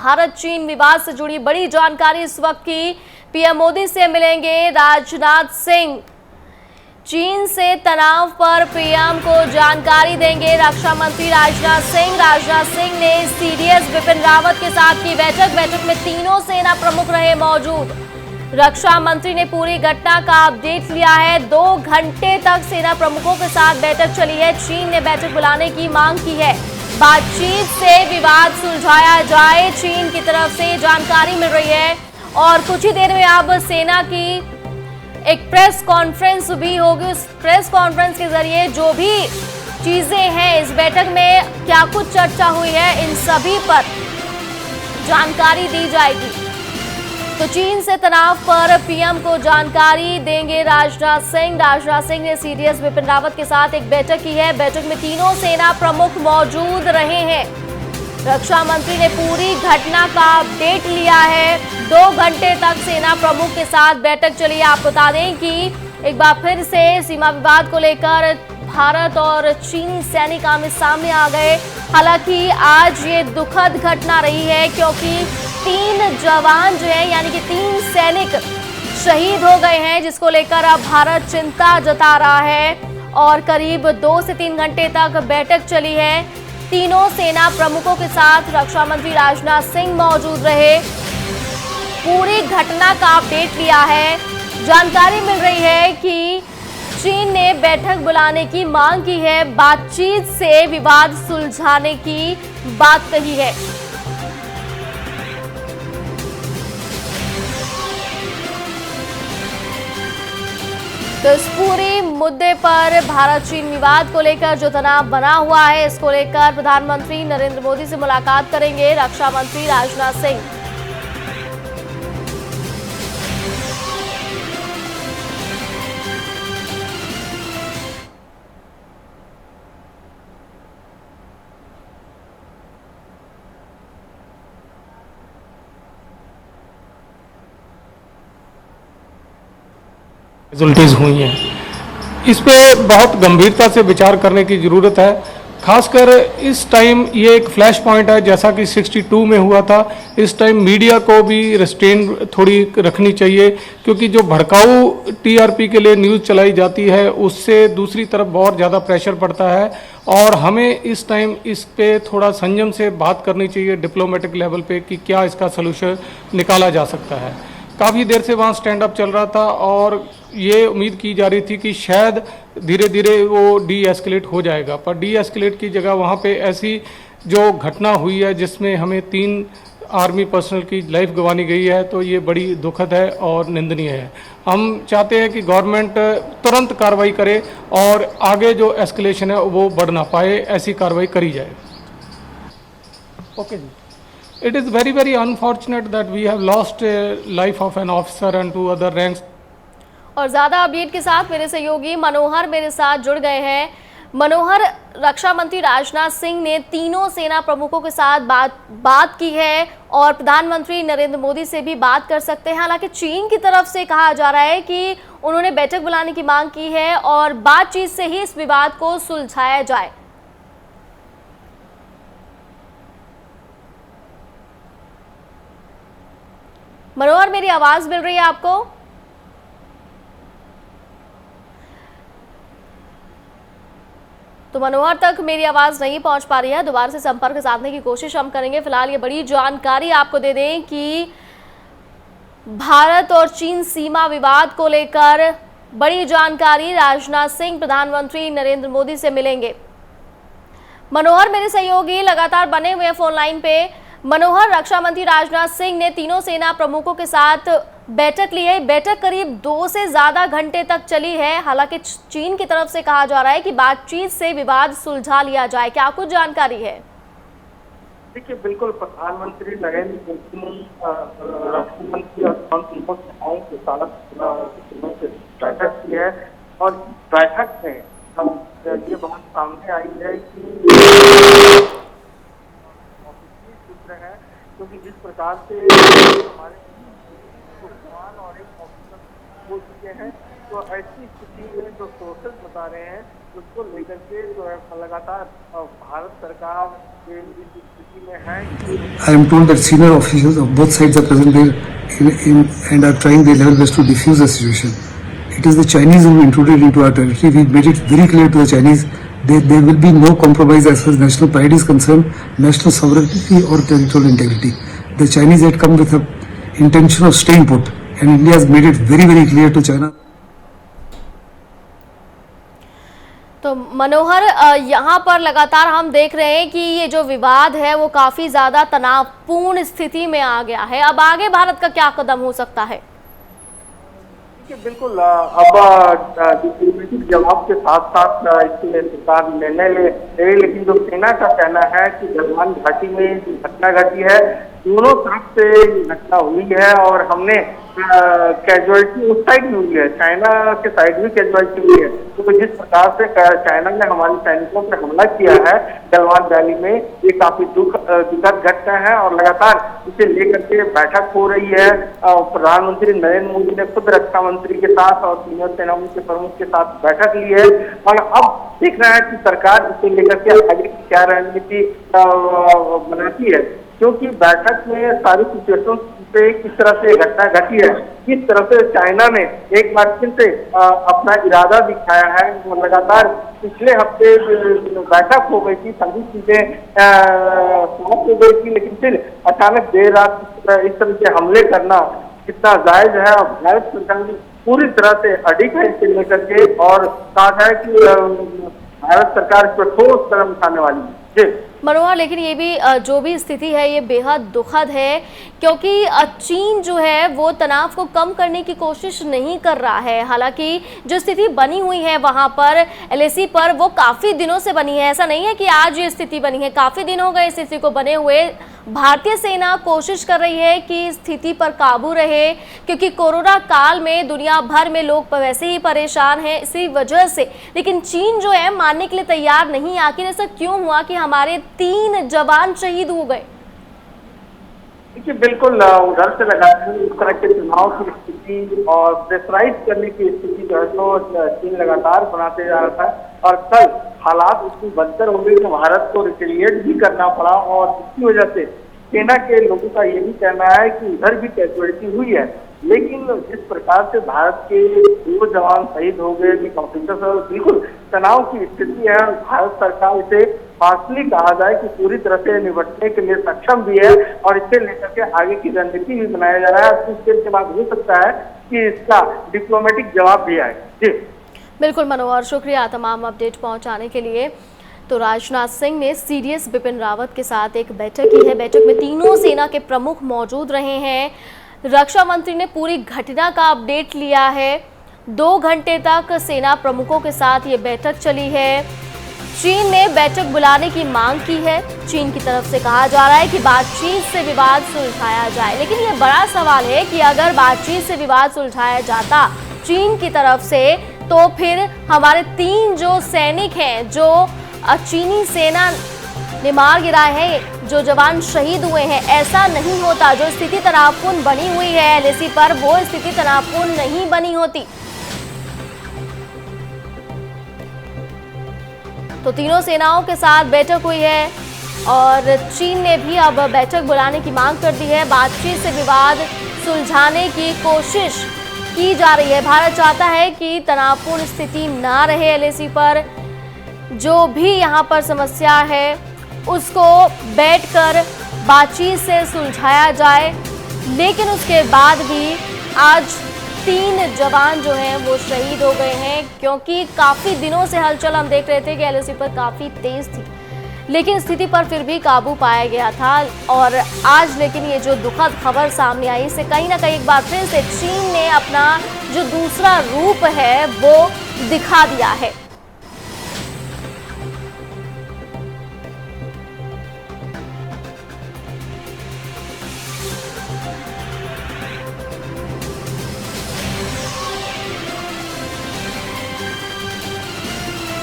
भारत चीन विवाद से जुड़ी बड़ी जानकारी इस वक्त की। पीएम मोदी से मिलेंगे राजनाथ सिंह। चीन से तनाव पर पीएम को जानकारी देंगे रक्षा मंत्री राजनाथ सिंह। राजनाथ सिंह ने सीडीएस बिपिन रावत के साथ की बैठक में तीनों सेना प्रमुख रहे मौजूद। रक्षा मंत्री ने पूरी घटना का अपडेट लिया है। 2 घंटे तक सेना प्रमुखों के साथ बैठक चली है। चीन ने बैठक बुलाने की मांग की है। बातचीत से विवाद सुलझाया जाए, चीन की तरफ से जानकारी मिल रही है। और कुछ ही देर में अब सेना की एक प्रेस कॉन्फ्रेंस भी होगी। उस प्रेस कॉन्फ्रेंस के जरिए जो भी चीजें हैं, इस बैठक में क्या कुछ चर्चा हुई है, इन सभी पर जानकारी दी जाएगी। तो चीन से तनाव पर पीएम को जानकारी देंगे राजनाथ सिंह। राजनाथ सिंह ने सीडीएस बिपिन रावत के साथ एक बैठक की है। बैठक में तीनों सेना प्रमुख मौजूद रहे हैं। रक्षा मंत्री ने पूरी घटना का अपडेट लिया है। 2 घंटे तक सेना प्रमुख के साथ बैठक चली। आप बता दें कि एक बार फिर से सीमा विवाद को लेकर भारत और चीनी सैनिक आमने सामने आ गए। हालांकि आज ये दुखद घटना रही है, क्योंकि 3 जवान जो है, यानी कि 3 सैनिक शहीद हो गए हैं, जिसको लेकर अब भारत चिंता जता रहा है। और करीब 2 से 3 घंटे तक बैठक चली है। तीनों सेना प्रमुखों के साथ रक्षा मंत्री राजनाथ सिंह मौजूद रहे। पूरी घटना का अपडेट लिया है। जानकारी मिल रही है कि चीन ने बैठक बुलाने की मांग की है। बातचीत से विवाद सुलझाने की बात कही है। तो इस पूरे मुद्दे पर भारत चीन विवाद को लेकर जो तनाव बना हुआ है, इसको लेकर प्रधानमंत्री नरेंद्र मोदी से मुलाकात करेंगे रक्षा मंत्री राजनाथ सिंह। कैजुअल्टीज हुई हैं, इस पे बहुत गंभीरता से विचार करने की ज़रूरत है। खासकर इस टाइम ये एक फ्लैश पॉइंट है, जैसा कि 62 में हुआ था। इस टाइम मीडिया को भी रिस्ट्रेन थोड़ी रखनी चाहिए, क्योंकि जो भड़काऊ टीआरपी के लिए न्यूज़ चलाई जाती है, उससे दूसरी तरफ बहुत ज़्यादा प्रेशर पड़ता है। और हमें इस टाइम इस पे थोड़ा संयम से बात करनी चाहिए डिप्लोमेटिक लेवल पे, कि क्या इसका सलूशन निकाला जा सकता है। काफ़ी देर से वहाँ स्टैंड अप चल रहा था और ये उम्मीद की जा रही थी कि शायद धीरे धीरे वो डी एस्केलेट हो जाएगा, पर डी एस्केलेट की जगह वहाँ पे ऐसी जो घटना हुई है जिसमें हमें 3 आर्मी पर्सनल की लाइफ गंवानी गई है, तो ये बड़ी दुखद है और निंदनीय है। हम चाहते हैं कि गवर्नमेंट तुरंत कार्रवाई करे और आगे जो एस्केलेशन है वो बढ़ ना पाए, ऐसी कार्रवाई करी जाए। Okay ji. It is very, very unfortunate that we have lost life of an officer and 2 other ranks. और ज्यादा अपडेट के साथ मेरे सहयोगी मनोहर मेरे साथ जुड़ गए हैं। मनोहर, रक्षा मंत्री राजनाथ सिंह ने तीनों सेना प्रमुखों के साथ बात की है और प्रधानमंत्री नरेंद्र मोदी से भी बात कर सकते हैं। हालांकि चीन की तरफ से कहा जा रहा है कि उन्होंने बैठक बुलाने की मांग की है और बातचीत से ही इस विवाद को सुलझाया जाए। मनोहर, मेरी आवाज मिल रही है आपको? तो मनोहर तक मेरी आवाज नहीं पहुंच पा रही है। दोबारा से संपर्क साधने की कोशिश हम करेंगे। फिलहाल ये बड़ी जानकारी आपको दे दें कि भारत और चीन सीमा विवाद को लेकर बड़ी जानकारी। राजनाथ सिंह प्रधानमंत्री नरेंद्र मोदी से मिलेंगे। मनोहर मेरे सहयोगी लगातार बने हुए फोन लाइन पे। मनोहर, रक्षा मंत्री राजनाथ सिंह ने तीनों सेना प्रमुखों के साथ बैठक ली है। बैठक करीब 2 से ज्यादा घंटे तक चली है। हालांकि चीन की तरफ से कहा जा रहा है कि बातचीत से विवाद सुलझा लिया जाए। क्या कुछ जानकारी है? देखिए, बिल्कुल प्रधानमंत्री नरेंद्र मोदी ने रक्षा मंत्री और सेनाओं के साथ बैठक की है और बैठक में ये बात सामने आई है कि है, क्योंकि जिस प्रकार से हमारे जवान और एक ऑफिसर हो चुके हैं, तो ऐसी स्थिति में जो सोर्सेज बता रहे हैं उसको लेकर के जो है लगातार भारत सरकार इस स्थिति में है कि I am told that senior officials of both sides are present there and are trying their level best to defuse the situation. It is the Chinese who intruded into our territory. We made it very clear to the Chinese that there will be no compromise as far as national pride is concerned, national sovereignty or territorial integrity. The Chinese had come with a intention of staying put, and India has made it very, very clear to China. तो मनोहर, यहाँ पर लगातार हम देख रहे हैं कि ये जो विवाद है वो काफी ज्यादा तनावपूर्ण स्थिति में आ गया है। अब आगे भारत का क्या कदम हो सकता है? बिल्कुल, अब डिप्लोमेटिक जवाब के साथ साथ इसके लिए सरकार निर्णय ले रही, लेकिन जो सेना का कहना है कि गलवान घाटी में जो घटना घटी है दोनों तरफ से घटना हुई है और हमने कैजुअलिटी उस साइड में हुई है, चाइना के साइड में कैजुअलिटी हुई है। तो जिस प्रकार से चाइना ने हमारे सैनिकों पर हमला किया है गलवान वैली में, ये काफी दुखद घटना है और लगातार इसे लेकर के बैठक हो रही है। प्रधानमंत्री नरेंद्र मोदी ने खुद रक्षा मंत्री के साथ और सीनियर सेनाओं के प्रमुख के साथ बैठक ली है और अब देखना है कि सरकार इसे लेकर के आगे की क्या रणनीति बनाती है, क्योंकि बैठक में सारी सिचुएशन पे किस तरह से घटना घटी है, किस तरह से चाइना ने एक बार फिर से अपना इरादा दिखाया है। वो लगातार पिछले हफ्ते बैठक हो गई थी, सभी चीजें समाप्त हो गई थी, लेकिन फिर अचानक देर रात इस तरह से हमले करना कितना जायज है। और भारत सरकार पूरी तरह से अडिग है इसे लेकर के और कहा है कि भारत सरकार इस पर ठोस कदम उठाने वाली है। जी मनोहर, लेकिन ये भी जो भी स्थिति है ये बेहद दुखद है, क्योंकि चीन जो है वो तनाव को कम करने की कोशिश नहीं कर रहा है। हालांकि जो स्थिति बनी हुई है वहाँ पर LAC पर वो काफ़ी दिनों से बनी है, ऐसा नहीं है कि आज ये स्थिति बनी है, काफ़ी दिन हो गए स्थिति को बने हुए। भारतीय सेना कोशिश कर रही है कि स्थिति पर काबू रहे, क्योंकि कोरोना काल में दुनिया भर में लोग वैसे ही परेशान हैं इसी वजह से। लेकिन चीन जो है मानने के लिए तैयार नहीं। आखिर ऐसा क्यों हुआ कि हमारे 3 जवान शहीद हो गए? देखिए, बिल्कुल उधर से लगातार इस तरह के चुनाव की स्थिति और प्रेशराइज करने की स्थिति जो है तो चीन लगातार बनाते जा रहा था और कल हालात इतनी बदतर हो गई कि भारत को रिटेलिएट भी करना पड़ा और इसकी वजह से सेना के लोगों का ये भी कहना है कि उधर भी कैजुअलिटी हुई है। लेकिन जिस प्रकार से भारत के 2 जवान शहीद हो गए, बिल्कुल तनाव की स्थिति है। भारत सरकार इसे फासली कहा जाए कि पूरी तरह से निपटने के लिए सक्षम भी है और इसे लेकर के आगे की रणनीति भी बनाया जा रहा है। कुछ देर के बाद हो सकता है कि इसका डिप्लोमेटिक जवाब भी आए। जी बिल्कुल मनोहर, शुक्रिया तमाम अपडेट पहुंचाने के लिए। तो राजनाथ सिंह ने CDS बिपिन रावत के साथ एक बैठक की है। बैठक में तीनों सेना के प्रमुख मौजूद रहे हैं। रक्षा मंत्री ने पूरी घटना का अपडेट लिया है। 2 घंटे तक सेना प्रमुखों के साथ ये बैठक चली है। चीन ने बैठक बुलाने की मांग की है। चीन की तरफ से कहा जा रहा है कि बातचीत से विवाद सुलझाया जाए, लेकिन ये बड़ा सवाल है कि अगर बातचीत से विवाद सुलझाया जाता चीन की तरफ से, तो फिर हमारे 3 जो सैनिक हैं जो चीनी सेना ने मार गिराए हैं, जो जवान शहीद हुए हैं, ऐसा नहीं होता। जो स्थिति तनावपूर्ण बनी हुई है LAC पर, वो स्थिति तनावपूर्ण नहीं बनी होती। तो तीनों सेनाओं के साथ बैठक हुई है और चीन ने भी अब बैठक बुलाने की मांग कर दी है। बातचीत से विवाद सुलझाने की कोशिश की जा रही है। भारत चाहता है कि तनावपूर्ण स्थिति ना रहे LAC पर। जो भी यहाँ पर समस्या है उसको बैठकर बातचीत से सुलझाया जाए, लेकिन उसके बाद भी आज 3 जवान जो हैं वो शहीद हो गए हैं, क्योंकि काफ़ी दिनों से हलचल हम देख रहे थे कि LAC पर काफ़ी तेज़ थी, लेकिन स्थिति पर फिर भी काबू पाया गया था। और आज लेकिन ये जो दुखद खबर सामने आई, इससे कहीं ना कहीं एक बार फिर से चीन ने अपना जो दूसरा रूप है वो दिखा दिया है।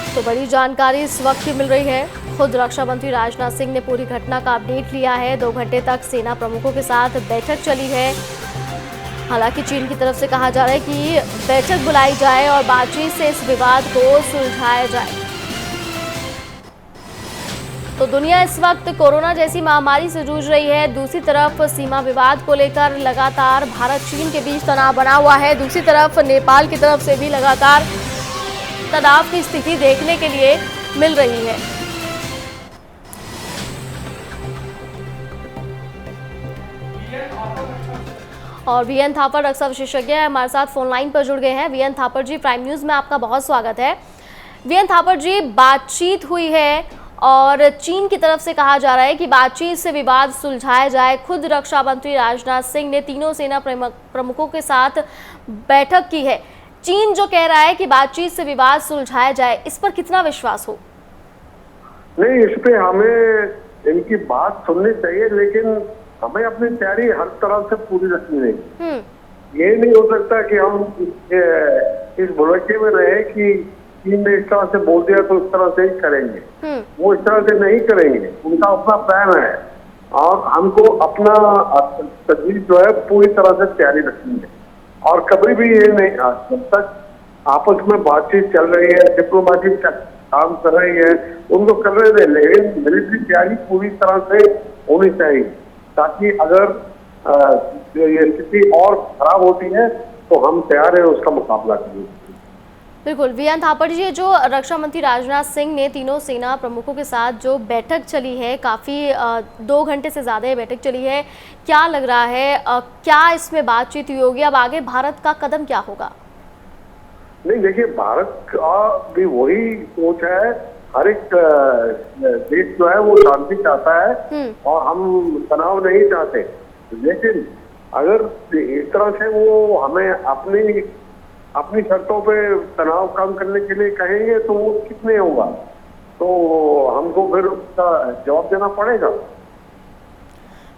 तो बड़ी जानकारी इस वक्त की मिल रही है। खुद रक्षा मंत्री राजनाथ सिंह ने पूरी घटना का अपडेट लिया है। 2 घंटे तक सेना प्रमुखों के साथ बैठक चली है। हालांकि चीन की तरफ से कहा जा रहा है कि बैठक बुलाई जाए और बातचीत से इस विवाद को सुलझाया जाए। तो दुनिया इस वक्त कोरोना जैसी महामारी से जूझ रही है। दूसरी तरफ सीमा विवाद को लेकर लगातार भारत चीन के बीच तनाव बना हुआ है। दूसरी तरफ नेपाल की तरफ से भी लगातार तनाव की स्थिति देखने के लिए मिल रही है। और वीएन थापर रक्षा विशेषज्ञ हमारे साथ फोन लाइन पर जुड़ गए हैं। वीएन थापर जी, प्राइम न्यूज में आपका बहुत स्वागत है। वीएन थापर जी, बातचीत हुई है और चीन की तरफ से कहा जा रहा है कि बातचीत से विवाद सुलझाया जाए। खुद रक्षा मंत्री राजनाथ सिंह ने तीनों सेना प्रमुखों के साथ बैठक की है। चीन जो कह रहा है कि बातचीत से विवाद सुलझाया जाए, इस पर कितना विश्वास हो? नहीं, इस पे हमें इनकी बात सुननी चाहिए, लेकिन हमें अपनी तैयारी हर तरह से पूरी रखनी रहेगी। ये नहीं हो सकता कि हम इस भुलक्के में रहे कि चीन ने इस तरह से बोल दिया तो इस तरह से ही करेंगे। वो इस तरह से नहीं करेंगे, उनका अपना प्लान है और हमको अपना तजवीज जो है पूरी तरह से तैयारी रखनी है। और कभी भी ये नहीं, जब तक आपस में बातचीत चल रही है, डिप्लोमेसी का काम कर रही है, उनको कर रहे थे, लेकिन मिलिट्री तैयारी पूरी तरह से होनी चाहिए, ताकि अगर ये स्थिति और खराब होती है तो हम तैयार हैं उसका मुकाबला करने। बिल्कुल वीएन थापर जी, जो रक्षा मंत्री राजनाथ सिंह ने तीनों सेना प्रमुखों के साथ जो बैठक चली है, काफ़ी 2 घंटे से ज़्यादा बैठक चली है, क्या लग रहा है, क्या इसमें बातचीत हुई होगी? अब आगे भारत का कदम क्या होगा? नहीं, देखिए, भारत का भी वही सोच है। हर एक देश जो है वो शांति चाहता है और हम तनाव नहीं चाहते, लेकिन अगर इस तरह से वो हमें अपनी शर्तों पे तनाव कम करने के लिए कहेंगे तो वो कितने होगा, तो हमको फिर उसका जवाब देना पड़ेगा।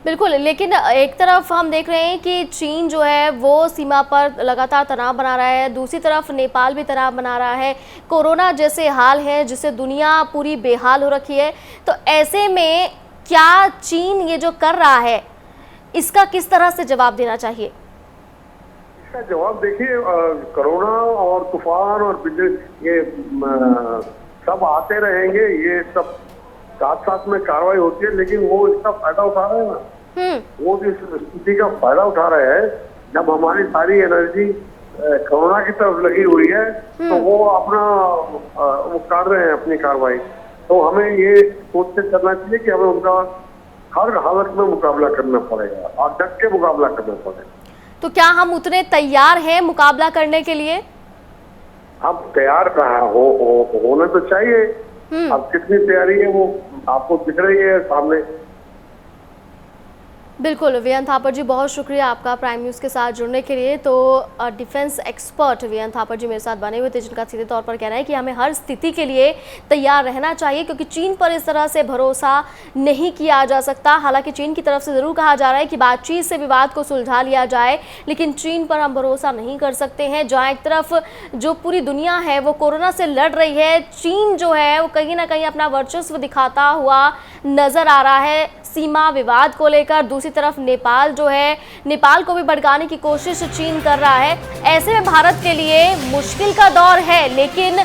बिल्कुल, लेकिन एक तरफ हम देख रहे हैं कि चीन जो है वो सीमा पर लगातार तनाव बना रहा है, दूसरी तरफ नेपाल भी तनाव बना रहा है। कोरोना जैसे हाल है जिससे दुनिया पूरी बेहाल हो रखी है, तो ऐसे में क्या चीन ये जो कर रहा है इसका किस तरह से जवाब देना चाहिए? इसका जवाब देखिए, कोरोना और तूफान और ये सब आते रहेंगे, ये सब साथ साथ में कार्रवाई होती है, लेकिन वो इसका फायदा उठा रहे हैं ना। वो इस स्थिति का फायदा उठा रहे हैं। जब हमारी सारी एनर्जी कोरोना की तरफ लगी हुई है तो वो अपना वो कर रहे हैं अपनी कार्रवाई। तो हमें ये सोच के करना चाहिए कि हमें उनका हर हालत में मुकाबला करना पड़ेगा और डट के मुकाबला करना पड़ेगा। तो क्या हम उतने तैयार हैं मुकाबला करने के लिए? अब तैयार कहाँ होना तो चाहिए। अब कितनी तैयारी है वो आपको दिख रही है सामने। बिल्कुल वीएन थापर जी, बहुत शुक्रिया आपका प्राइम न्यूज़ के साथ जुड़ने के लिए। तो डिफेंस एक्सपर्ट वीएन थापर जी मेरे साथ बने हुए थे, जिनका सीधे तौर पर कहना है कि हमें हर स्थिति के लिए तैयार रहना चाहिए, क्योंकि चीन पर इस तरह से भरोसा नहीं किया जा सकता। हालांकि चीन की तरफ से ज़रूर कहा जा रहा है कि बातचीत से विवाद को सुलझा लिया जाए, लेकिन चीन पर हम भरोसा नहीं कर सकते हैं। जहाँ एक तरफ जो पूरी दुनिया है वो कोरोना से लड़ रही है, चीन जो है वो कहीं ना कहीं अपना वर्चस्व दिखाता हुआ नज़र आ रहा है सीमा विवाद को लेकर। दूसरी तरफ नेपाल जो है, नेपाल को भी भड़काने की कोशिश चीन कर रहा है। ऐसे में भारत के लिए मुश्किल का दौर है, लेकिन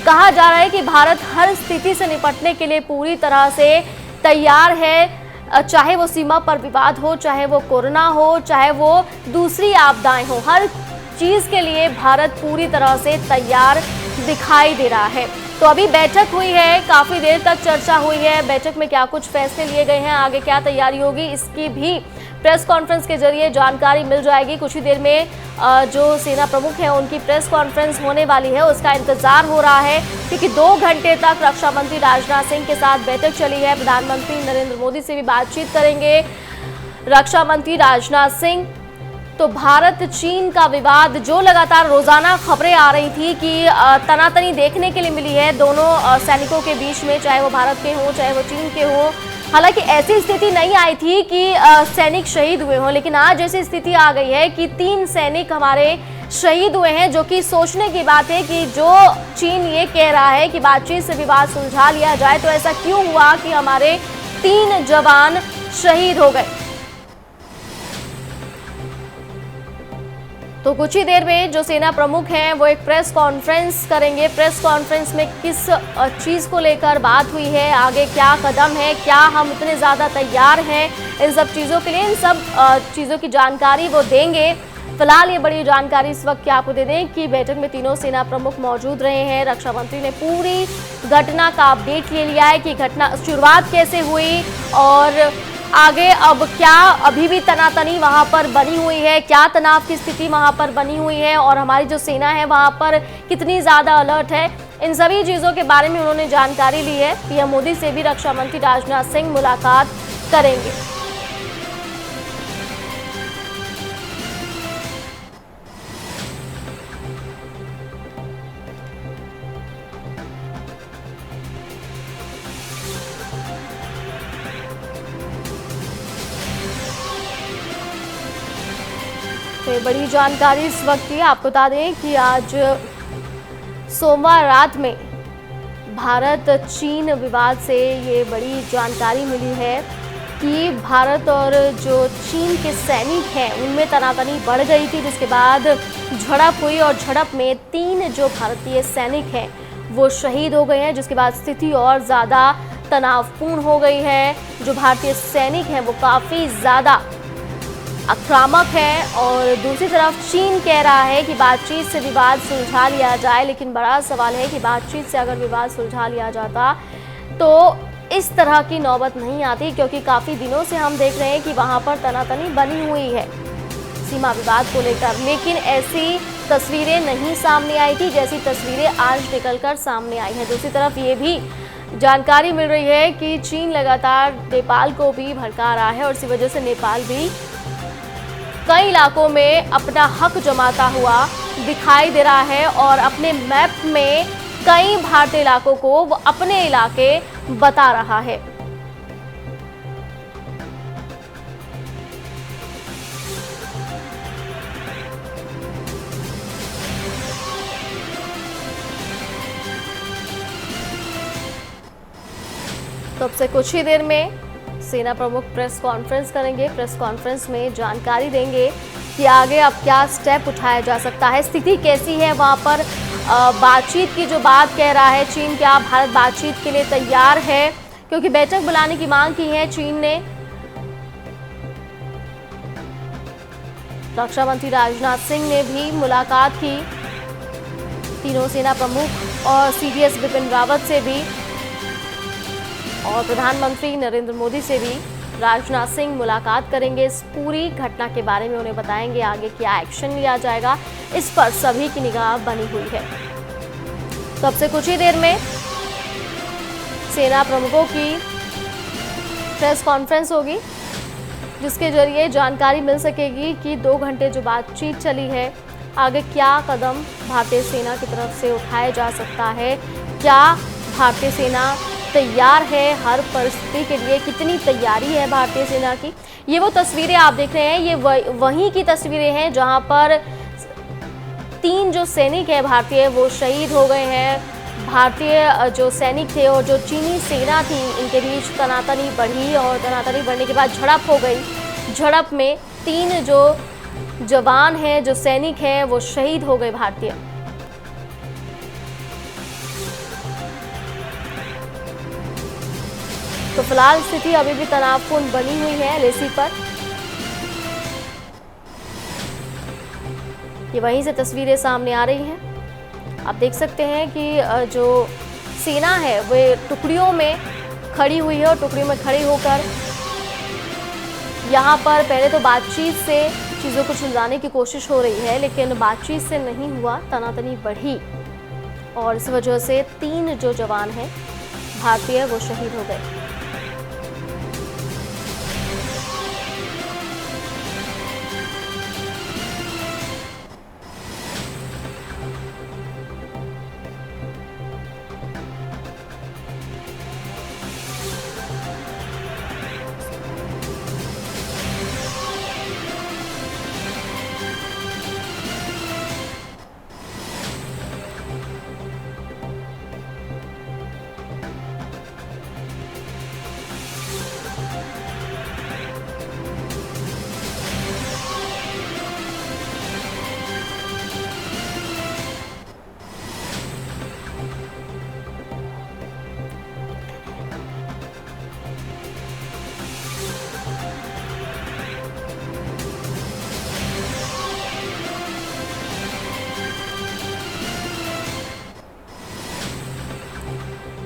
कहा जा रहा है कि भारत हर स्थिति से निपटने के लिए पूरी तरह से तैयार है। चाहे वो सीमा पर विवाद हो, चाहे वो कोरोना हो, चाहे वो दूसरी आपदाएं हो, हर चीज़ के लिए भारत पूरी तरह से तैयार दिखाई दे रहा है। तो अभी बैठक हुई है, काफ़ी देर तक चर्चा हुई है। बैठक में क्या कुछ फैसले लिए गए हैं, आगे क्या तैयारी होगी, इसकी भी प्रेस कॉन्फ्रेंस के जरिए जानकारी मिल जाएगी। कुछ ही देर में जो सेना प्रमुख हैं उनकी प्रेस कॉन्फ्रेंस होने वाली है, उसका इंतजार हो रहा है, क्योंकि 2 घंटे तक रक्षा मंत्री राजनाथ सिंह के साथ बैठक चली है। प्रधानमंत्री नरेंद्र मोदी से भी बातचीत करेंगे रक्षा मंत्री राजनाथ सिंह। तो भारत चीन का विवाद, जो लगातार रोजाना खबरें आ रही थी कि तनातनी देखने के लिए मिली है दोनों सैनिकों के बीच में, चाहे वो भारत के हों चाहे वो चीन के हों। हालांकि ऐसी स्थिति नहीं आई थी कि सैनिक शहीद हुए हों, लेकिन आज ऐसी स्थिति आ गई है कि 3 सैनिक हमारे शहीद हुए हैं, जो कि सोचने की बात है कि जो चीन ये कह रहा है कि बातचीत से विवाद सुलझा लिया जाए, तो ऐसा क्यों हुआ कि हमारे 3 जवान शहीद हो गए। तो कुछ ही देर में जो सेना प्रमुख हैं वो एक प्रेस कॉन्फ्रेंस करेंगे। प्रेस कॉन्फ्रेंस में किस चीज़ को लेकर बात हुई है, आगे क्या कदम है, क्या हम इतने ज़्यादा तैयार हैं इन सब चीज़ों के लिए, इन सब चीज़ों की जानकारी वो देंगे। फिलहाल ये बड़ी जानकारी इस वक्त की आपको दे दें कि बैठक में तीनों सेना प्रमुख मौजूद रहे हैं। रक्षा मंत्री ने पूरी घटना का अपडेट ले लिया है कि घटना शुरुआत कैसे हुई और आगे अब क्या अभी भी तनातनी वहां पर बनी हुई है, क्या तनाव की स्थिति वहां पर बनी हुई है और हमारी जो सेना है वहां पर कितनी ज़्यादा अलर्ट है। इन सभी चीज़ों के बारे में उन्होंने जानकारी ली है। पीएम मोदी से भी रक्षा मंत्री राजनाथ सिंह मुलाकात करेंगे। तो बड़ी जानकारी इस वक्त की आपको बता दें कि आज सोमवार रात में भारत चीन विवाद से ये बड़ी जानकारी मिली है कि भारत और जो चीन के सैनिक हैं उनमें तनातनी बढ़ गई थी, जिसके बाद झड़प हुई और झड़प में 3 जो भारतीय सैनिक हैं वो शहीद हो गए हैं, जिसके बाद स्थिति और ज़्यादा तनावपूर्ण हो गई है। जो भारतीय सैनिक हैं वो काफ़ी ज़्यादा आक्रामक है और दूसरी तरफ चीन कह रहा है कि बातचीत से विवाद सुलझा लिया जाए, लेकिन बड़ा सवाल है कि बातचीत से अगर विवाद सुलझा लिया जाता तो इस तरह की नौबत नहीं आती, क्योंकि काफ़ी दिनों से हम देख रहे हैं कि वहाँ पर तनातनी बनी हुई है सीमा विवाद को लेकर, लेकिन ऐसी तस्वीरें नहीं सामने आई थी जैसी तस्वीरें आज निकलकर सामने आई हैं। दूसरी तरफ ये भी जानकारी मिल रही है कि चीन लगातार नेपाल को भी भड़का रहा है और इसी वजह से नेपाल भी कई इलाकों में अपना हक जमाता हुआ दिखाई दे रहा है और अपने मैप में कई भारतीय इलाकों को वो अपने इलाके बता रहा है। तो अब से कुछ ही देर में सेना प्रमुख प्रेस कॉन्फ्रेंस करेंगे। प्रेस कॉन्फ्रेंस में जानकारी देंगे कि आगे अब क्या स्टेप उठाया जा सकता है, स्थिति कैसी है वहां पर। बातचीत की जो बात कह रहा है चीन, क्या भारत बातचीत के लिए तैयार है, क्योंकि बैठक बुलाने की मांग की है चीन ने। रक्षा मंत्री राजनाथ सिंह ने भी मुलाकात की तीनों सेना प्रमुख और सीडीएस बिपिन रावत से भी, और प्रधानमंत्री नरेंद्र मोदी से भी राजनाथ सिंह मुलाकात करेंगे। इस पूरी घटना के बारे में उन्हें बताएंगे आगे क्या एक्शन लिया जाएगा, इस पर सभी की निगाह बनी हुई है। तो अब से कुछ ही देर में सेना प्रमुखों की प्रेस कॉन्फ्रेंस होगी, जिसके जरिए जानकारी मिल सकेगी कि 2 घंटे जो बातचीत चली है आगे क्या कदम भारतीय सेना की तरफ से उठाया जा सकता है, क्या भारतीय सेना तैयार है हर परिस्थिति के लिए, कितनी तैयारी है भारतीय सेना की। ये वो तस्वीरें आप देख रहे हैं, ये वहीं की तस्वीरें हैं जहां पर 3 जो सैनिक हैं भारतीय वो शहीद हो गए हैं। भारतीय जो सैनिक थे और जो चीनी सेना थी इनके बीच तनातनी बढ़ी और तनातनी बढ़ने के बाद झड़प हो गई। झड़प में 3 जो जवान हैं, जो सैनिक हैं वो शहीद हो गए भारतीय। तो फिलहाल स्थिति अभी भी तनावपूर्ण बनी हुई है एलएसी पर। ये वहीं से तस्वीरें सामने आ रही हैं। आप देख सकते हैं कि जो सेना है वो टुकड़ियों में खड़ी हुई है और टुकड़ियों में खड़ी होकर यहाँ पर पहले तो बातचीत से चीज़ों को सुलझाने की कोशिश हो रही है, लेकिन बातचीत से नहीं हुआ, तनातनी बढ़ी और इस वजह से 3 जो जवान हैं भारतीय वो शहीद हो गए।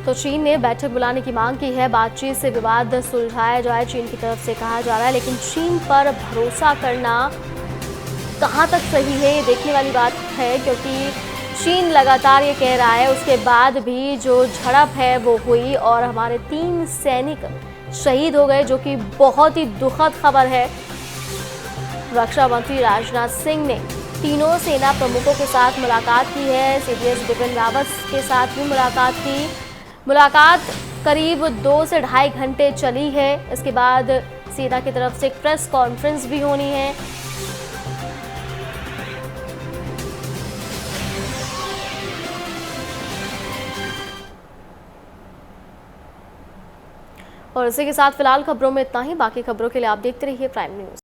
तो चीन ने बैठक बुलाने की मांग की है। बातचीत से विवाद सुलझाया जाए, चीन की तरफ से कहा जा रहा है। लेकिन चीन पर भरोसा करना कहां तक सही है, ये देखने वाली बात है, क्योंकि चीन लगातार ये कह रहा है, उसके बाद भी जो झड़प है वो हुई और हमारे 3 सैनिक शहीद हो गए, जो कि बहुत ही दुखद खबर है। रक्षा मंत्री राजनाथ सिंह ने तीनों सेना प्रमुखों के साथ मुलाकात की है। सीडीएस बिपिन रावत के साथ भी मुलाकात की। मुलाकात करीब 2 से ढाई घंटे चली है। इसके बाद सेना की तरफ से एक प्रेस कॉन्फ्रेंस भी होनी है। और इसी के साथ फिलहाल खबरों में इतना ही। बाकी खबरों के लिए आप देखते रहिए प्राइम न्यूज़।